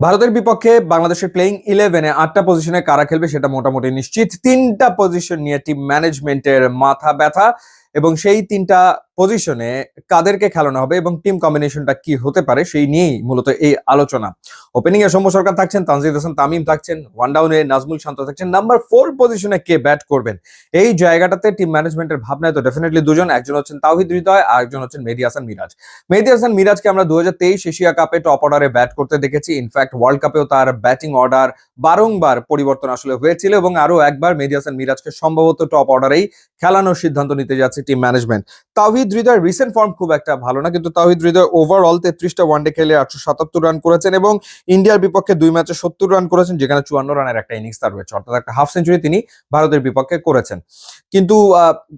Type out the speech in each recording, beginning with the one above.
ভারতের বিপক্ষে বাংলাদেশের প্লেইং 11-এ 8টা পজিশনে কারা খেলবে সেটা মোটামুটি নিশ্চিত। 3টা পজিশন নিয়ে টিম ম্যানেজমেন্টের মাথা ব্যথা, এবং সেই 3টা পজিশনে কাদেরকে খেলানো হবে এবং টিম কম্বিনেশনটা কি হতে পারে সেই নিয়েই মূলত এই আলোচনা। ওপেনিং এ সৌম্য সরকার থাকছেন, তানজিদ হাসান তামিম থাকছেন, ওয়ান ডাউনে নাজমুল শান্ত থাকছেন, নাম্বার 4 পজিশনে কে ব্যাট করবেন এই জায়গাটাতে টিম ম্যানেজমেন্টের ভাবনায় তো ডেফিনেটলি দুজন, একজন হচ্ছেন তাওহিদ হৃদয় আর একজন হচ্ছেন মেহেদী হাসান মিরাজ। মেহেদী হাসান মিরাজকে আমরা 2023 এশিয়া কাপে টপ অর্ডারে ব্যাট করতে দেখেছি। ইনফ্যাক্ট ওয়ার্ল্ড কাপেও তার ব্যাটিং অর্ডার বারংবার পরিবর্তন আসলে হয়েছিল, এবং আরো একবার মেহেদী হাসান মিরাজকে সম্ভবত টপ অর্ডারেই খেলানোর সিদ্ধান্ত নিতে যাচ্ছে টিম ম্যানেজমেন্ট। তাওহিদ হৃদয়ের রিসেন্ট ফর্ম খুব একটা ভালো না, কিন্তু তাওহিদ হৃদয় ওভারঅল 33টা ওয়ানডে খেলে 877 রান করেছেন এবং ইন্ডিয়ার বিপক্ষে 2 ম্যাচে 70 রান করেছেন, যেখানে 54 রানের একটা ইনিংস তার রয়েছে, অর্থাৎ একটা হাফ সেঞ্চুরি তিনি ভারতের বিপক্ষে করেছেন। কিন্তু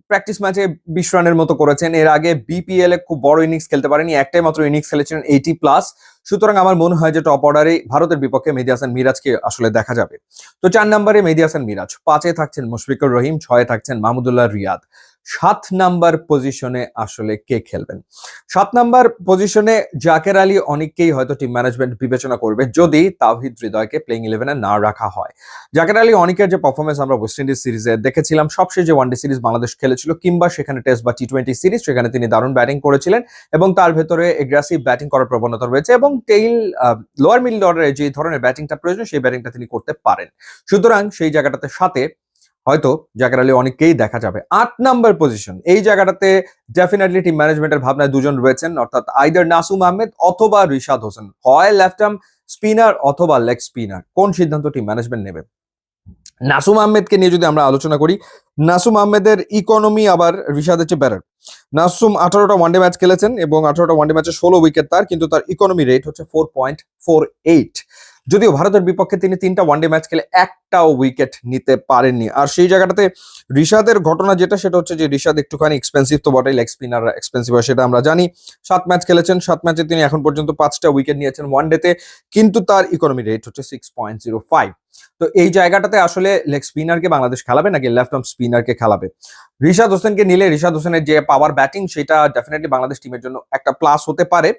প্র্যাকটিস ম্যাচে 20 রানের মতো করেছেন। এর আগে বিপিএল এ খুব বড় ইনিংস খেলতে পারেনি, একটাই মাত্র ইনিংস খেলেছিলেন 80+। সুতরাং আমার মনে হয় যে টপ অর্ডারে ভারতের বিপক্ষে মেহেদী হাসান মিরাজকে আসলে দেখা যাবে। তো 4 নম্বরে মেহেদী হাসান মিরাজ, 5-এ থাকছেন মুশফিকুর রহিম, 6-এ থাকছেন মাহমুদুল্লাহ রিয়াদ। 7 নাম্বার পজিশনে আসলে কে খেলবেন? 7 নাম্বার পজিশনে জাকের আলী অনেককেই হয়তো টিম ম্যানেজমেন্ট বিবেচনা করবে যদি তাওহিদ হৃদয়কে প্লেইং 11-এ না রাখা হয়। জাকের আলী অনেকের যে পারফরমেন্স আমরা ওয়েস্ট ইন্ডিজ সিরিজে দেখেছিলাম, সবশেষ যে ওয়ানডে সিরিজ বাংলাদেশ খেলেছিল কিংবা সেখানে টেস্ট বা টি-20 সিরিজ, সেখানে তিনি দারুণ ব্যাটিং করেছিলেন এবং তার ভেতরে এগ্রেসিভ ব্যাটিং করার প্রবণতা রয়েছে এবং লোয়ার মিডল অর্ডারে যে ধরনের ব্যাটিংটা প্রয়োজন সেই ব্যাটিংটা তিনি করতে পারেন। সুতরাং সেই জায়গাটাতে সাথে হয়তো জাকের আলী অনেককেই দেখা যাবে। 8 নাম্বার পজিশন, এই জায়গাটাতে ডেফিনেটলি টিম ম্যানেজমেন্টের ভাবনায় দুজন রয়েছেন, অর্থাৎ আইদার নাসুম আহমেদ অথবা রিশাদ হোসেন, হয় লেফট আর্ম স্পিনার অথবা লেগ স্পিনার। কোন সিদ্ধান্ত টিম ম্যানেজমেন্ট নেবে? নাসুম আহমেদকে নিয়ে যদি আমরা আলোচনা করি, নাসুম আহমেদের ইকোনমি আবার রিশাদের চেয়ে বেটার। নাসুম 18টা ওয়ানডে ম্যাচ খেলেছেন এবং 18টা ওয়ানডে ম্যাচে 16 উইকেট তার, কিন্তু তার ইকোনমি রেট হচ্ছে 4.48। যদিও ভারতের বিপক্ষে তিনি 3টা ওয়ানডে ম্যাচ খেলে একটাও উইকেট নিতে পারেননি। আর সেই জায়গাটাতে রিশাদের ঘটনা যেটা, সেটা হচ্ছে যে রিশাদ একটুখানি এক্সপেন্সিভ তো বটেই, লেগ স্পিনার এক্সপেন্সিভ হয় সেটা আমরা জানি। 7 ম্যাচ খেলেছেন, 7 ম্যাচে তিনি এখন পর্যন্ত 5টা উইকেট নিয়েছেন ওয়ানডেতে, কিন্তু তার ইকোনমি রেট হচ্ছে 6.05। তো এই জায়গাটাতে আসলে লেগ স্পিনারকে বাংলাদেশ খেলাবে নাকি লেফট আর্ম স্পিনারকে খেলাবে? রিশাদ হোসেনকে নিলে রিশাদ হোসেনের যে পাওয়ার ব্যাটিং সেটা ডেফিনেটলি বাংলাদেশ টিমের জন্য একটা প্লাস হতে পারে,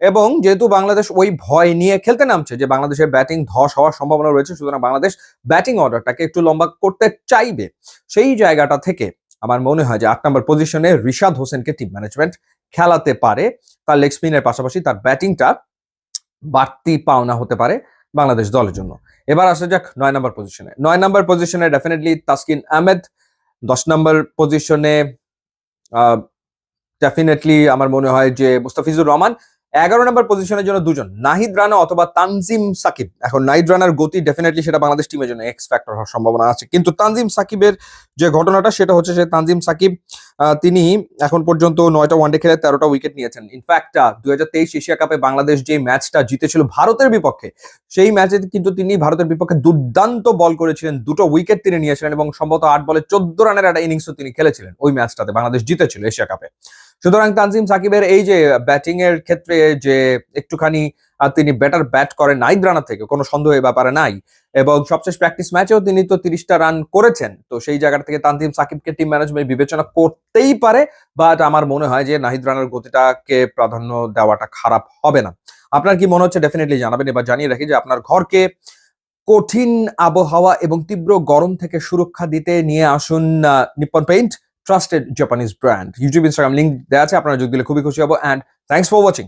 এবং যেহেতু বাংলাদেশ ওই ভয় নিয়ে খেলতে নামছে যে বাংলাদেশের ব্যাটিং ধস হওয়ার সম্ভাবনা রয়েছে, সুতরাং বাংলাদেশ ব্যাটিং অর্ডারটাকে একটু লম্বা করতে চাইবে। সেই জায়গাটা থেকে আমার মনে হয় যে 8 নম্বর পজিশনে রিশাদ হোসেনকে টিম ম্যানেজমেন্ট খেলাতে পারে। তার লেগ স্পিনের পাশাপাশি তার ব্যাটিংটা বাড়তি পাওনা হতে পারে বাংলাদেশ দলের জন্য। এবার আসা যাক 9 নম্বর পজিশনে। 9 নম্বর পজিশনে ডেফিনেটলি তাসকিন আহমেদ। 10 নম্বর পজিশনে ডেফিনেটলি আমার মনে হয় যে মুস্তাফিজুর রহমান। 11 নম্বর পজিশনের জন্য দুজন, নাহিদ রানা অথবা তানজিম সাকিব। এখন নাহিদ রানার গতি ডেফিনেটলি সেটা বাংলাদেশ টিমের জন্য এক্স ফ্যাক্টর হওয়ার সম্ভাবনা আছে, কিন্তু তানজিম সাকিবের যে ঘটনাটা সেটা হচ্ছে যে তানজিম সাকিব তিনি এখন পর্যন্ত 9টা ওয়ানডে খেলে 13টা উইকেট নিয়েছেন। ইনফ্যাক্ট 2023 এশিয়া কাপে বাংলাদেশ যে ম্যাচটা জিতেছিল ভারতের বিপক্ষে, সেই ম্যাচে কিন্তু তিনি ভারতের বিপক্ষে দুর্দান্ত বল করেছিলেন, 2টো উইকেট তিনি নিয়েছিলেন এবং সম্ভবত 8 বলে 14 রানের একটা ইনিংসও তিনি খেলেছিলেন ওই ম্যাচটাতে, বাংলাদেশ জিতেছিল এশিয়া কাপে। সুতরাং তানজিম সাকিবের এই যে ব্যাটিং এর ক্ষেত্রে যে একটুখানি তিনি বেটার ব্যাট করেন নাহিদ রানা থেকে, কোনো সন্দেহের ব্যাপারে নাই, এবং সবশেষ প্র্যাকটিস ম্যাচেও তিনি তো 30টা রান করেছেন। তো সেই জায়গা থেকে তানজিম সাকিবকে টিম ম্যানেজমেন্ট বিবেচনা করতেই পারে, বাট আমার মনে হয় যে নাহিদ রানার গতিটাকে প্রাধান্য দেওয়াটা খারাপ হবে না। আপনার কি মনে হচ্ছে ডেফিনেটলি জানাবেন। এবার জানিয়ে রাখি যে আপনার ঘরকে কঠিন আবহাওয়া এবং তীব্র গরম থেকে সুরক্ষা দিতে নিয়ে আসুন Nippon paint, trusted Japanese brand. YouTube Instagram link দেওয়া আছে, আপনারা যোগ দিলে খুবই খুশি হবো। And thanks for watching.